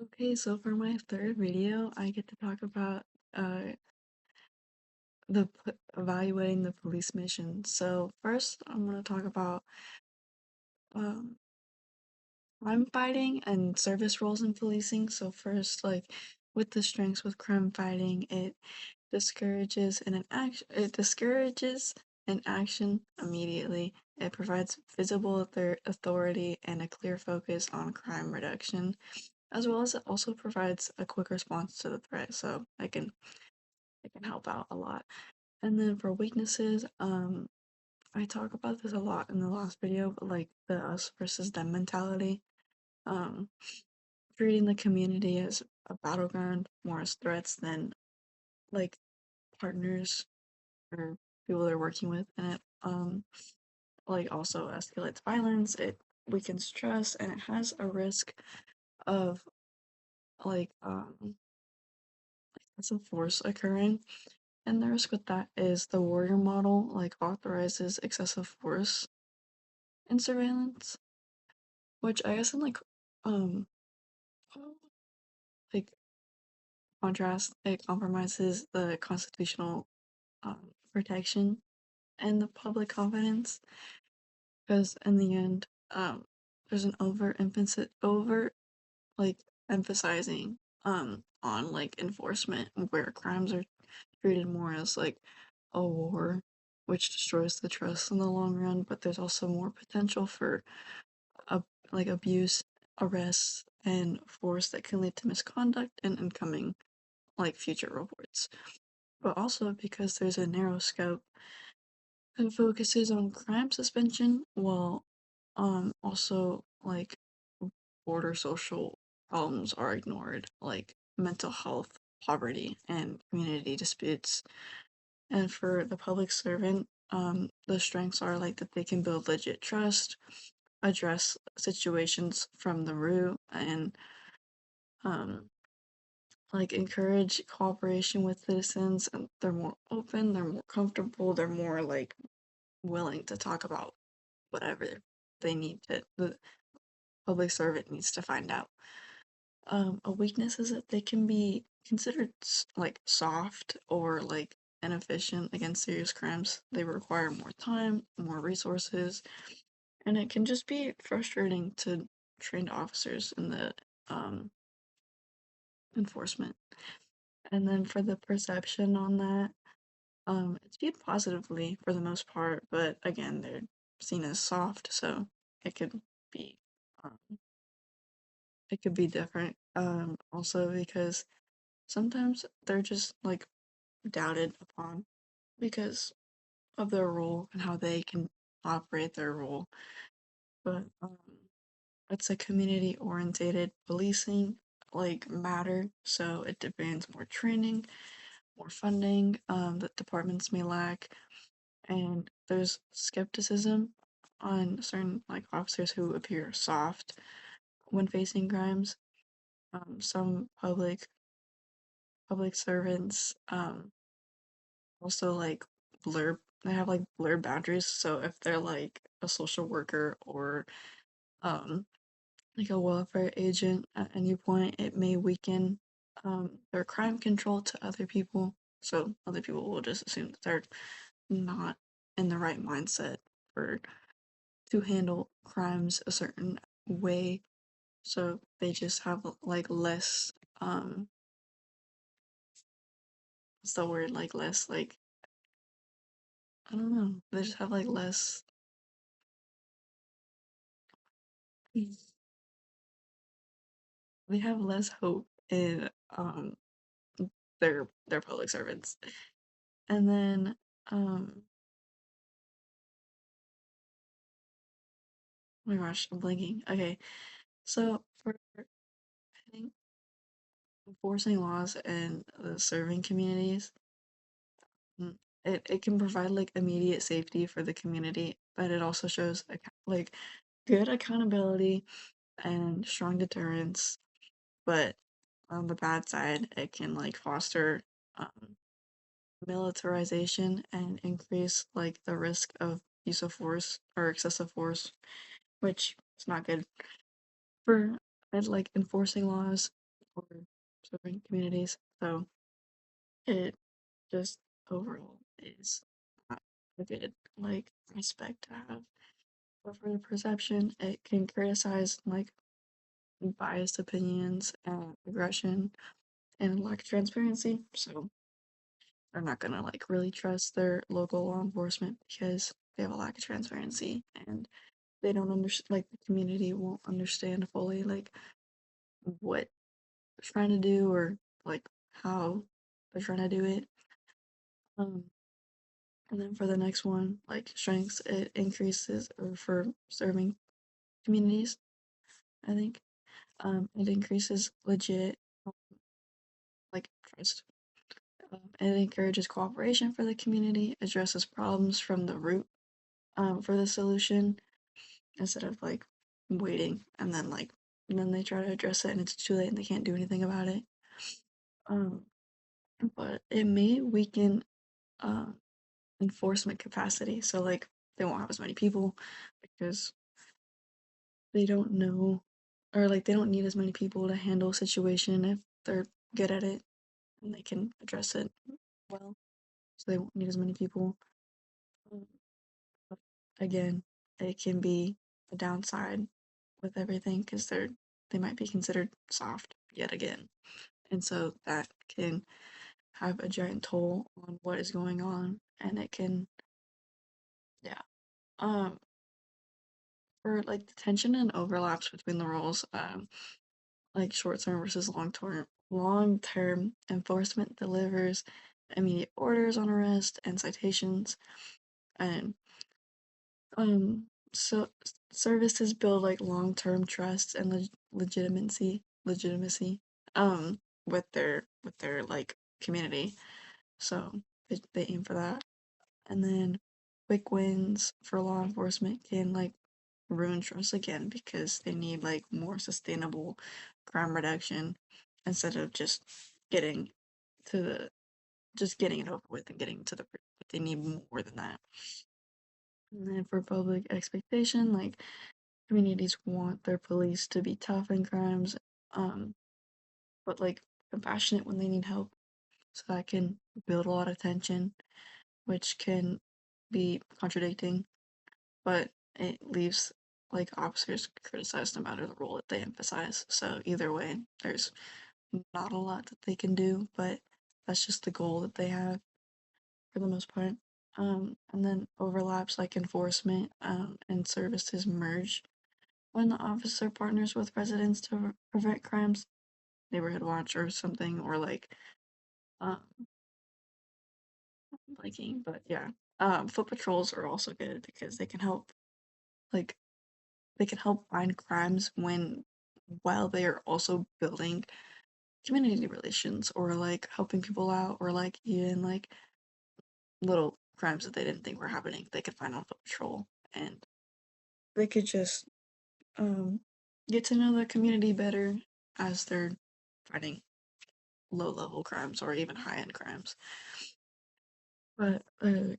Okay, so for my third video, I get to talk about uh evaluating the police mission. So first, I'm gonna talk about um crime fighting and service roles in policing. So first, like with the strengths with crime fighting, it discourages an action immediately. It provides visible authority and a clear focus on crime reduction, as well as it also provides a quick response to the threat. So it can help out a lot. And then for weaknesses, I talk about this a lot in the last video, but like the us versus them mentality. Um, Treating the community as a battleground more as threats than like partners or people they're working with, and it like also escalates violence. It weakens trust, and it has a risk of like some force occurring. And the risk with that is the warrior model like authorizes excessive force and surveillance, which I guess in um like contrast, it compromises the constitutional protection and the public confidence because in the end there's an over like emphasizing on like enforcement where crimes are treated more as like a war which destroys the trust in the long run, but there's also more potential for ab- like abuse, arrests, and force that can lead to misconduct and incoming like future reports. But also because there's a narrow scope that focuses on crime suspension while also like border social problems are ignored, like mental health, poverty, and community disputes. And for the public servant, the strengths are like that they can build legit trust, address situations from the root, and um, like encourage cooperation with citizens. And they're more open, they're more comfortable, they're more like willing to talk about whatever the public servant needs to find out. A weakness is that they can be considered like soft or like inefficient against serious crimes. They require more time, more resources, and it can just be frustrating to trained officers in the um, enforcement. And then for the perception on that, it's viewed positively for the most part, but again, they're seen as soft, so it could be um, it could be different. Also because sometimes they're just like doubted upon because of their role and how they can operate their role. But it's a community orientated policing like matter, so it demands more training, more funding that departments may lack, and there's skepticism on certain like officers who appear soft when facing crimes. Some public servants also like blur they have like blurred boundaries. So if they're like a social worker or um like a welfare agent at any point, it may weaken their crime control to other people. So other people will just assume that they're not in the right mindset for to handle crimes a certain way. So they just have like less what's the word, like less like I don't know. They just have like less they have less hope in their public servants. And then oh my gosh, I'm blanking. Okay. So for I think enforcing laws in the serving communities, it can provide like immediate safety for the community, but it also shows like good accountability and strong deterrence. But on the bad side, it can like foster um, militarization and increase like the risk of use of force or excessive force, which is not good for like enforcing laws. or serving communities. So it just overall is not a good like aspect to have. But for the perception, it can criticize like biased opinions and aggression and lack of transparency. So they're not gonna like really trust their local law enforcement because they have a lack of transparency and they don't understand, like the community won't understand fully like what they're trying to do or like how they're trying to do it. Um, and then for the next one, like strengths, it increases or for serving communities, I think. It increases legit like trust. It encourages cooperation for the community, addresses problems from the root for the solution instead of like waiting and then they try to address it and it's too late and they can't do anything about it. Um, but it may weaken uh, enforcement capacity. So like they won't have as many people because they don't know or like they don't need as many people to handle a situation if they're good at it and they can address it well. So they won't need as many people. Um, but again, it can be a downside with everything because they might be considered soft yet again. And so that can have a giant toll on what is going on and it can yeah. Um for like the tension and overlaps between the roles, like short term versus long term enforcement delivers immediate orders on arrest and citations and um so services build like long term trust and legitimacy um with their like community. So they aim for that. And then quick wins for law enforcement can like ruin trust again because they need like more sustainable crime reduction instead of just getting to the just getting it over with and getting to the they need more than that. And then for public expectation, like communities want their police to be tough in crimes, um, but like compassionate when they need help. So that can build a lot of tension, which can be contradicting, but it leaves like officers criticized no matter the role that they emphasize. So either way, there's not a lot that they can do, but that's just the goal that they have for the most part. And then overlaps like enforcement and services merge when the officer partners with residents to prevent crimes, neighborhood watch or something, or um, liking. But yeah, foot patrols are also good because like they can help find crimes when while they are also building community relations or like helping people out or like even like little crimes that they didn't think were happening they could find on foot patrol and they could just um get to know the community better as they're fighting low level crimes or even high end crimes. But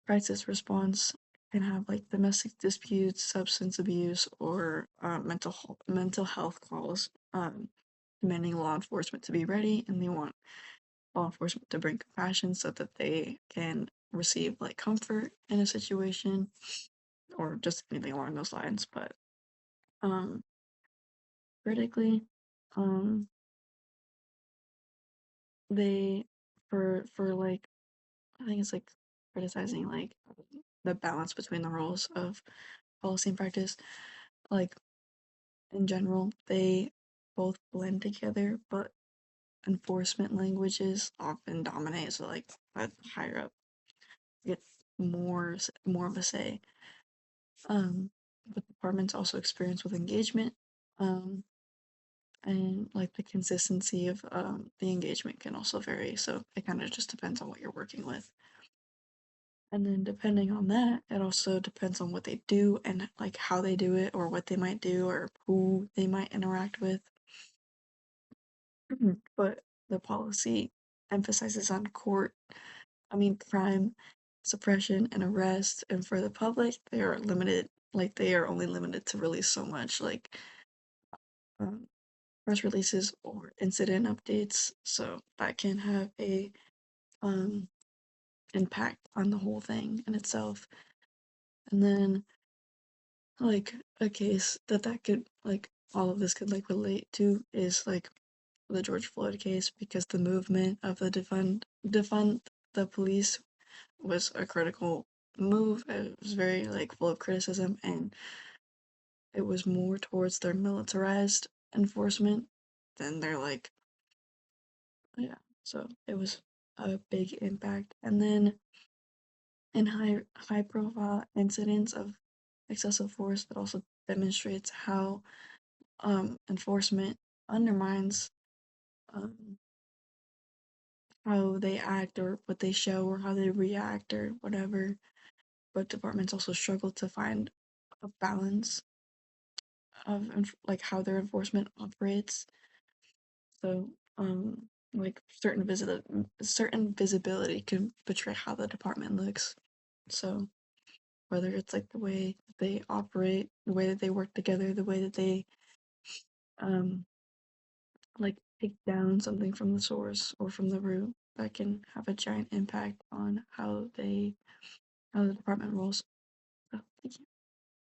crisis response can have like domestic disputes, substance abuse, or mental health calls, demanding law enforcement to be ready, and they want law enforcement to bring compassion so that they can receive like comfort in a situation or just anything along those lines. But um, critically, um, they for like I think it's like criticizing like the balance between the roles of policy and practice. Like in general, they both blend together, but enforcement languages often dominate. So like at higher up, get more of a say. But departments also experience with engagement, um, and like the consistency of the engagement can also vary. So it kind of just depends on what you're working with. And then depending on that, it also depends on what they do and like how they do it or what they might do or who they might interact with. But the policy emphasizes on crime suppression and arrest, and for the public, they are limited, like they are only limited to release so much, um, press releases or incident updates, so that can have a um impact on the whole thing in itself. And then like a case that could like all of this could like relate to is like the George Floyd case, because the movement of the defund the police was a critical move. It was very like full of criticism, and it was more towards their militarized enforcement than their like, yeah. So it was a big impact. And then in high profile incidents of excessive force, that also demonstrates how enforcement undermines um, how they act or what they show or how they react or whatever. But departments also struggle to find a balance of like how their enforcement operates. So like certain visibility can betray how the department looks. So whether it's like the way they operate, the way that they work together, the way that they um like take down something from the source or from the root, that can have a giant impact on how the department rolls. So thank you.